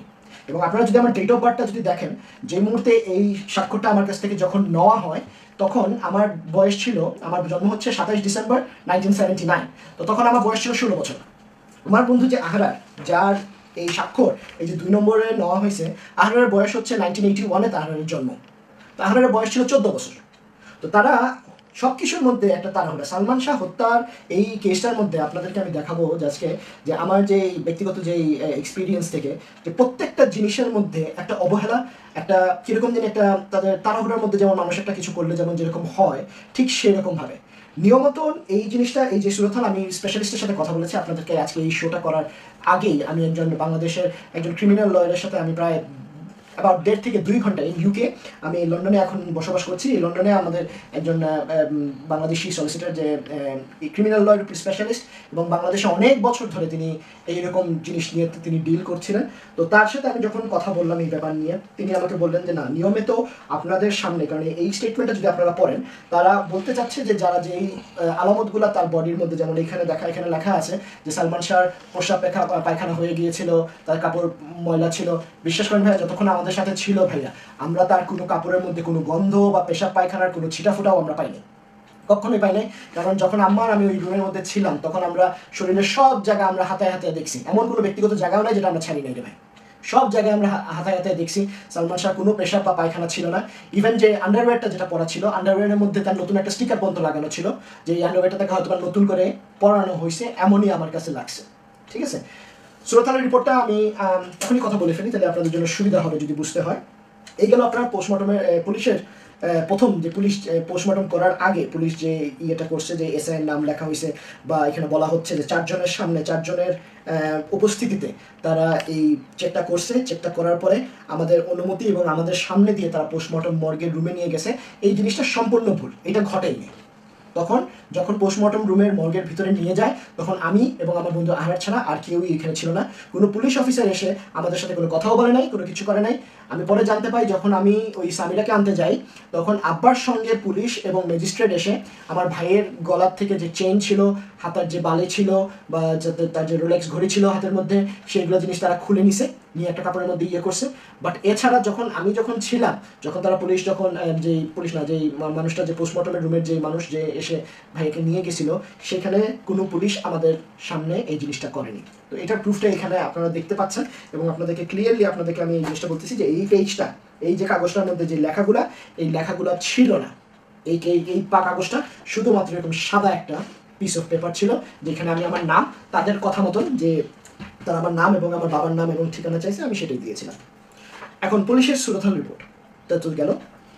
এবং আপনারা যদি আমার ডেট অফ বার্থটা যদি দেখেন, যে মুহূর্তে এই স্বাক্ষরটা আমার কাছ থেকে যখন নেওয়া হয়, তখন আমার বয়স ছিল, আমার জন্ম হচ্ছে 27 ডিসেম্বর 1979, তো তখন আমার বয়স ছিল 16 বছর। আমার বন্ধু যে আহরার, যার এই স্বাক্ষর এই যে 2 নম্বরে নেওয়া হয়েছে, আহরারের বয়স হচ্ছে 1981-এ আহরারের জন্ম, তো আহরারের বয়স ছিল 14 বছর। তো তারা সব কিছুর মধ্যে একটা তাড়াহুড়া। সালমান শাহ হত্যার এই কেসটার মধ্যে আপনাদেরকে আমি দেখাবো আজকে যে আমার যে ব্যক্তিগত যে এক্সপিরিয়েন্স থেকে, যে প্রত্যেকটা জিনিসের মধ্যে একটা অবহেলা, একটা কীরকম যেন একটা তাদের তাড়াহুড়ার মধ্যে যেমন মানুষ একটা কিছু করলে যেমন যেরকম হয়, ঠিক সেরকমভাবে নিয়মত এই জিনিসটা, এই যে সুরতহাল, আমি স্পেশালিস্টের সাথে কথা বলেছি আপনাদেরকে আজকে এই শোটা করার আগেই। আমি একজন বাংলাদেশের একজন ক্রিমিনাল লয়ারের সাথে আমি প্রায় অ্যাবাউট 1.5 থেকে 2 ঘন্টা ইন ইউকে, আমি লন্ডনে এখন বসবাস করছি। এই লন্ডনে আমাদের একজন বাংলাদেশি সলিসিটার যে ক্রিমিনাল লয়ের স্পেশালিস্ট এবং বাংলাদেশে অনেক বছর ধরে তিনি এইরকম জিনিস নিয়ে তিনি ডিল করছিলেন। তো তার সাথে আমি যখন কথা বললাম এই ব্যাপার নিয়ে, তিনি আমাকে বললেন যে না, নিয়মিত আপনাদের সামনে, কারণ এই স্টেটমেন্টটা যদি আপনারা পড়েন, তারা বলতে চাচ্ছে যে যারা যেই আলামতগুলো তার বডির মধ্যে, যেমন এখানে লেখা আছে যে সালমান শাহর প্রস্রাব পায়খানা হয়ে গিয়েছিল, তার কাপড় ময়লা ছিল। বিশ্বাস করেন ভাইয়া, যতক্ষণ আমাদের সাথে ছিল ভাইয়া, আমরা তার কোনো কাপড়ের মধ্যে কোনো গন্ধ বা পেশাব পায়খানার কোনো ছিটাফোটাও আমরা পাইনি, কখনোই পাই নাই। কারণ যখন আমি ওই রুমের মধ্যে ছিলাম, তখন আমরা শরীরের সব জায়গা আমরা হাতায় হাতায় দেখছি, এমন কোনো ব্যক্তিগত জায়গাও নাই যেটা আমরা ছাড়ি নাই রে ভাই, সব জায়গায় আমরা হাতায় হাতায় দেখছি। সালমান শাহ কোনো পেশাব বা পায়খানা ছিল না। ইভেন যে আন্ডারওয়্যারটা যেটা পরা ছিল, আন্ডারওয়্যারের মধ্যে তার নতুন একটা স্টিকার পর্যন্ত লাগানো ছিল, যে এই আন্ডারওয়্যারটা তাকে হয়তো নতুন করে পরানো হয়েছে, এমনই আমার কাছে লাগছে, ঠিক আছে? সুরতহালের রিপোর্টটা আমি এখনই কথা বলে ফেলি, তাহলে আপনাদের জন্য সুবিধা হবে যদি বুঝতে হয়। এই গেল আপনার পোস্টমর্টমের পুলিশের প্রথম যে পুলিশ পোস্টমর্টম করার আগে পুলিশ যে ইয়েটা করছে, যে এসআইয়ের নাম লেখা হয়েছে বা এখানে বলা হচ্ছে যে 4 জনের সামনে 4 জনের উপস্থিতিতে তারা এই চেকটা করছে। চেকটা করার পরে আমাদের অনুমতি এবং আমাদের সামনে দিয়ে তারা পোস্টমর্টম মর্গের রুমে নিয়ে গেছে। এই জিনিসটা সম্পূর্ণ ভুল, এটা ঘটেইনি। তখন যখন পোস্টমর্টম রুমের মর্গের ভিতরে নিয়ে যায় তখন আমি এবং আমার বন্ধু আহার ছাড়া আর কেউই এখানে ছিল না। কোনো পুলিশ অফিসার এসে আমাদের সাথে কোনো কথাও বলে নাই, কোনো কিছু করে নাই। আমি পরে জানতে পাই যখন আমি ওই সামিরাকে আনতে যাই তখন আব্বার সঙ্গে পুলিশ এবং ম্যাজিস্ট্রেট এসে আমার ভাইয়ের গলার থেকে যে চেইন ছিল, হাতার যে বালি ছিল বা যাতে তার যে রোলেক্স ঘড়ি ছিল হাতের মধ্যে, সেইগুলো জিনিস তারা খুলে নিছে, নিয়ে একটা কাপড়ের মধ্যে ইয়ে করছে। বাট এছাড়া আমি যখন ছিলাম, যখন তারা পুলিশ যখন যেই পুলিশ না যেই মানুষটা যে পোস্টমর্টমের রুমের যে মানুষ যে এসে ভাইকে নিয়ে গেছিল, সেখানে কোনো পুলিশ আমাদের সামনে এই জিনিসটা করেনি। তো এটার প্রুফটা এখানে আপনারা দেখতে পাচ্ছেন এবং আপনাদেরকে ক্লিয়ারলি আপনাদেরকে আমি এই জিনিসটা বলতেছি যে এই পেজটা, এই যে কাগজটার মধ্যে যে লেখাগুলা, এই লেখাগুলা ছিল না। এই এই কাগজটা শুধুমাত্র এরকম সাদা একটা পিস অফ পেপার ছিল, যেখানে আমি আমার নাম তাদের কথা মতন যে তারা আমার নাম এবং আমার বাবার নাম এবং ঠিকানা চাইছে, আমি সেটাই দিয়েছিলাম। এখন পুলিশের সুরতহাল রিপোর্ট তা তো গেল।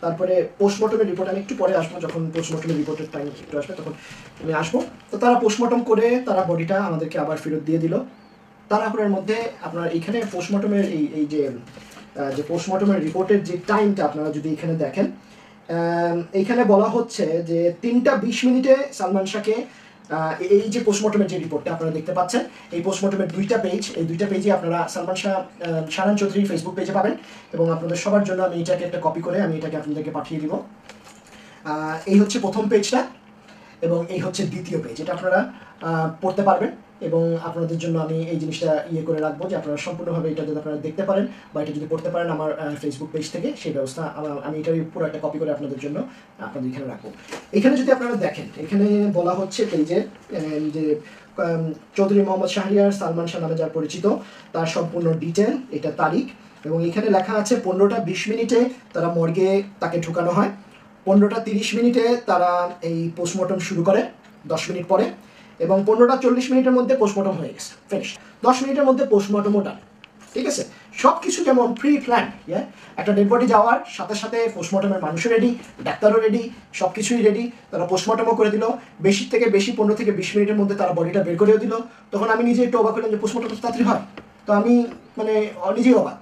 তারপরে পোস্টমর্টমের রিপোর্ট আমি একটু পরে আসবো, যখন পোস্টমর্টমের রিপোর্টের টাইম একটু আসবে তখন আমি আসবো। তো তারা পোস্টমর্টম করে তারা বডিটা আমাদেরকে আবার ফেরত দিয়ে দিল। তাড়াহুড়োর মধ্যে আপনার এখানে পোস্টমর্টমের এই যে পোস্টমর্টমের রিপোর্টের যে টাইমটা আপনারা যদি এখানে দেখেন, এইখানে বলা হচ্ছে যে 3টা 20 মিনিটে সালমান শাহকে এই যে পোস্টমর্টমের যে রিপোর্টটা আপনারা দেখতে পাচ্ছেন, এই পোস্টমর্টমের 2টা পেজ, এই 2টা পেজে আপনারা সালমান শাহ শাহান চৌধুরীর ফেসবুক পেজে পাবেন এবং আপনাদের সবার জন্য আমি এটাকে একটা কপি করে আমি এটাকে আপনাদেরকে পাঠিয়ে দিব। এই হচ্ছে প্রথম পেজটা এবং এই হচ্ছে দ্বিতীয় পেজ, এটা আপনারা পড়তে পারবেন এবং আপনাদের জন্য আমি এই জিনিসটা ইয়ে করে রাখবো যে আপনারা সম্পূর্ণভাবে এটা যদি আপনারা দেখতে পারেন বা এটা যদি পড়তে পারেন আমার ফেসবুক পেজ থেকে, সেই ব্যবস্থা আমি এটার পুরো একটা কপি করে আপনাদের জন্য আপনাদের এখানে রাখবো। এখানে যদি আপনারা দেখেন, এখানে বলা হচ্ছে পেজে যে চৌধুরী মোহাম্মদ শাহরিয়ার সালমান শাহ নামে যার পরিচিত, তার সম্পূর্ণ ডিটেল, এটা তারিখ, এবং এখানে লেখা আছে 15টা 20 মিনিটে তারা মর্গে তাকে ঢুকানো হয়। 15টা 30 মিনিটে তারা এই পোস্টমর্টম শুরু করে 10 মিনিট পরে, এবং 15টা 40 মিনিটের মধ্যে পোস্টমর্টম হয়ে গেছে, ফিনিশ। 10 মিনিটের মধ্যে পোস্টমর্টমও ডান, ঠিক আছে। সব কিছু যেমন প্রি প্ল্যান, একটা ডেড বডি যাওয়ার সাথে সাথে পোস্টমর্টমের মানুষও রেডি, ডাক্তারও রেডি, সব কিছুই রেডি। তারা পোস্টমর্টমও করে দিল, বেশি থেকে বেশি 15 থেকে 20 মিনিটের মধ্যে তারা বডিটা বের করেও দিল। তখন আমি নিজে একটু অবাক হলাম যে পোস্টমর্টম তাড়াতাড়ি হয়, তো আমি মানে নিজেই অবাক।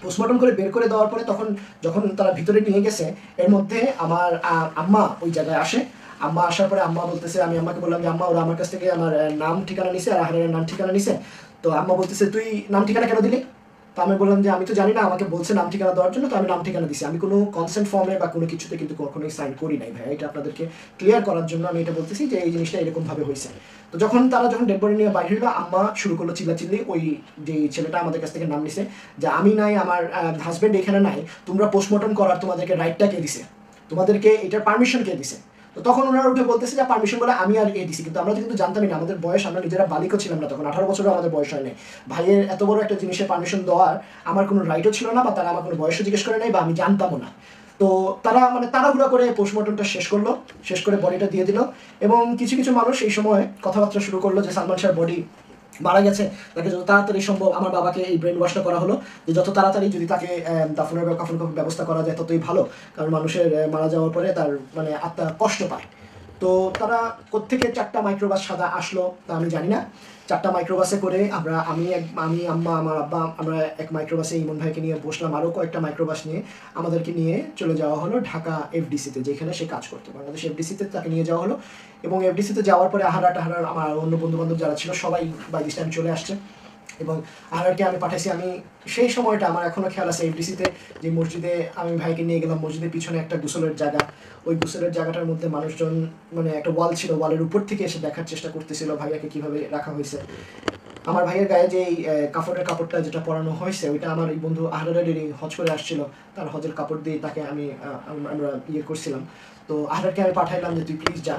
পোস্টমর্টম করে বের করে দেওয়ার পরে তখন যখন তারা ভিতরে নিয়ে গেছে, এর মধ্যে আমার আম্মা ওই জায়গায় আসে। আম্মা আসার পরে আম্মা বলতেছে, আমি আম্মাকে বললাম যে আম্মা ওরা আমার কাছ থেকে আমার নাম ঠিকানা নিছে আর আহারের নাম ঠিকানা নিছে। তো আম্মা বলতেছে তুই নাম ঠিকানা কেন দিলি? তো আমি বললাম যে আমি তো জানি না, আমাকে বলছে নাম ঠিকানা দেওয়ার জন্য, তো আমি নাম ঠিকানা দিছি। আমি কোনো কনসেন্ট ফর্মে বা কোনো কিছুতে কিন্তু কখনোই সাইন করি নাই ভাই, এটা আপনাদেরকে ক্লিয়ার করার জন্য আমি এটা বলতেছি যে এই জিনিসটা এরকমভাবে হয়েছে। তো তারা যখন ডেড বডি নিয়ে বাইরে হইলো, আম্মা শুরু করলো চিল্লাচিল্লি। ওই যে ছেলেটা আমাদের কাছ থেকে নাম নিছে যে আমি নাই, আমার হাজব্যান্ড এখানে নাই, তোমরা পোস্টমর্টম করার তোমাদেরকে রাইটটা কে দিছে, তোমাদেরকে এটার পারমিশন কে দিছে? তো তখন ওনারা উঠে বলতেছে যে পারমিশন বলে আমি আর এ দিছি, কিন্তু আমরা কিন্তু জানতামই না, আমাদের বয়স, আমরা নিজেরা বালিকও ছিলাম না তখন, 18 বছরও আমাদের বয়স হয় নাই। ভাইয়ের এত বড় একটা জিনিসের পারমিশন দেওয়ার আমার কোনো রাইটও ছিল না, বা তারা আমার কোনো বয়সও জিজ্ঞেস করে নাই, বা আমি জানতামও না। তো তারা তাড়াহুড়া করে পোস্টমর্টমটা শেষ করলো, শেষ করে বডিটা দিয়ে দিল। এবং কিছু কিছু মানুষ এই সময় কথাবার্তা শুরু করলো যে সালমান শাহর বডি মারা গেছে, তাকে যত তাড়াতাড়ি সম্ভব, আমার বাবাকে এই ব্রেন ওয়াশটা করা হলো যে যত তাড়াতাড়ি যদি তাকে দাফনের কাফন ব্যবস্থা করা যায় ততই ভালো, কারণ মানুষের মারা যাওয়ার পরে তার আত্মা কষ্ট পায়। তো তারা কোত্থেকে 4টা মাইক্রোবাস সাদা আসলো তা আমি জানি না। 4টা মাইক্রোবাসে করে আমি আম্মা আমার আব্বা আমরা এক মাইক্রোবাসে ইমন ভাইকে নিয়ে বসলাম, আরও কয়েকটা মাইক্রোবাস নিয়ে আমাদেরকে নিয়ে চলে যাওয়া হলো ঢাকা এফডিসিতে, যেখানে সে কাজ করতো, বাংলাদেশ এফডিসিতে তাকে নিয়ে যাওয়া হলো। এবং এফডিসিতে যাওয়ার পরে আহারার আমার অন্য বন্ধু বান্ধব যারা ছিল সবাই বাই দিস টাইম চলে আসছে, এবং আহারকে আমি পাঠাইছি। আমি সেই সময়টা আমার এখনও খেয়াল আছে, এফডিসিতে যে মসজিদে আমি ভাইকে নিয়ে গেলাম, মসজিদের পিছনে একটা গোসলের জায়গা, ওই গোসলের জায়গাটার মধ্যে মানুষজন একটা ওয়াল ছিল, ওয়ালের উপর থেকে এসে দেখার চেষ্টা করতেছিল ভাইয়াকে কিভাবে রাখা হয়েছে। আমার ভাইয়ের গায়ে যে কাপড়ের কাপড়টা যেটা পরানো হয়েছে, ওইটা আমার এই বন্ধু আহারের হজ করে আসছিল, তার হজের কাপড় দিয়ে তাকে আমরা ইয়ে করছিলাম। তো আহারকে আমি পাঠাইলাম যে তুই প্লিজ যা,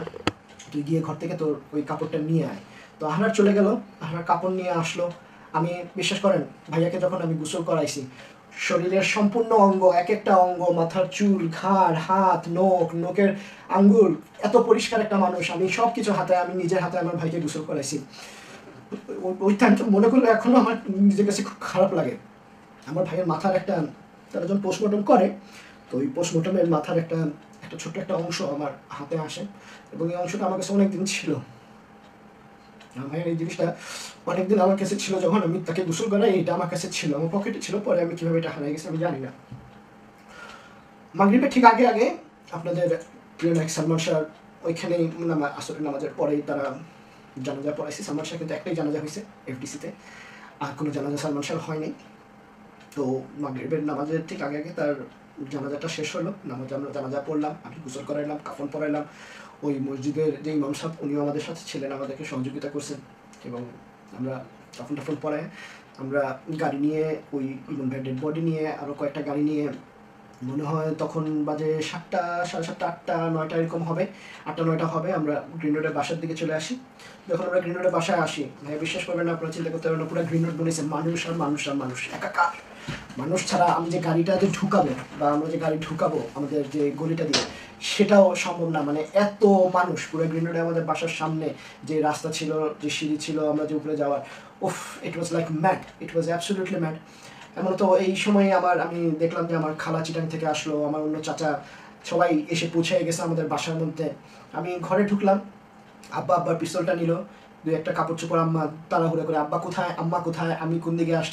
তুই গিয়ে ঘর থেকে তোর ওই কাপড়টা নিয়ে আয়। তো আহার চলে গেল, আহার কাপড় নিয়ে আসলো। আমি বিশ্বাস করেন ভাইয়াকে যখন আমি গোসল করাইছি, শরীরের সম্পূর্ণ অঙ্গ, এক একটা অঙ্গ, মাথার চুল, ঘাড়, হাত, নখের আঙ্গুল, এত পরিষ্কার একটা মানুষ, আমি সব কিছু আমি নিজের হাতে আমার ভাইকে গোসল করাইছি। ওই টাইমটা মনে করলে এখনো আমার নিজের কাছে খুব খারাপ লাগে। আমার ভাইয়ের মাথার একটা তারা যখন পোস্টমর্টম করে, তো ওই পোস্টমর্টমের মাথার একটা ছোট্ট একটা অংশ আমার হাতে আসে, এবং এই অংশটা আমার কাছে অনেকদিন ছিল। আমার এই জিনিসটা অনেকদিন আমার কাছে ছিল, যখন আমি তাকে গোসল করাই এটা আমার কাছে ছিল, আমার পকেটে ছিল, পরে আমি কীভাবে এটা হারিয়ে গেছি আমি জানি না। মাগরিবের ঠিক আগে আগে আপনাদের প্রিয় নায়ক সালমান শাহ ওইখানেই আসরের নামাজের পরেই তারা জানাজা পড়াইছে। সালমান শাহ কিন্তু একটাই জানাজা হয়েছে এফডিসিতে, আর কোনো জানাজা সালমান শাহ হয়নি। তো মাগরিবের নামাজের ঠিক আগে আগে তার জানাজাটা শেষ হলো, আমরা জানাজা পড়লাম, আমি গোসল করাইলাম, কাফন পরাইলাম। ওই মসজিদের যে ইমাম সাহেব উনিও আমাদের সাথে ছিলেন, আমাদেরকে সহযোগিতা করছেন, এবং আমরা কাফন টাফন পরায় আমরা গাড়ি নিয়ে ওই ইমাম ভাইয়ের ডেড বডি নিয়ে আরও কয়েকটা গাড়ি নিয়ে, মনে হয় তখন বাজে 7টা, 7:30, 8টা, 9টা এরকম হবে, 8টা 9টা হবে, আমরা গ্রিন রোডের বাসার দিকে চলে আসি। যখন আমরা গ্রিন রোডের বাসায় আসি, ভাই বিশ্বাস করবেন না, আপনারা চিন্তা করতে পারবেন না, পুরো গ্রিন রোড বলেছে মানুষ আর মানুষ আর মানুষ, একাকার মানুষ ছাড়া আমি যে গাড়িটা যে ঢুকাবো বা আমরা যে গাড়ি ঢুকাবো আমাদের যে গলিটা দিয়ে, সেটাও সম্ভব না। মানে এত মানুষ পুরো গ্রিন রোডে, আমাদের বাসার সামনে যে রাস্তা ছিল, যে সিঁড়ি ছিল আমরা যে উপরে যাওয়ার, উফ, it was like mad, it was absolutely mad. এমন তো এই সময় আমি দেখলাম যে আমার খালা চিটাং থেকে আসলো, আমার অন্য চাচা সবাই এসে পৌঁছে গেছে আমাদের বাসার মধ্যে। আমি ঘরে ঢুকলাম, আব্বার পিস্তলটা নিল, 2 একটা কাপড় চোপড়, আম্মা তাড়াহুড়ো করে, আব্বা কোথায়, আম্মা কোথায়, আমি কোন দিকে আসছি।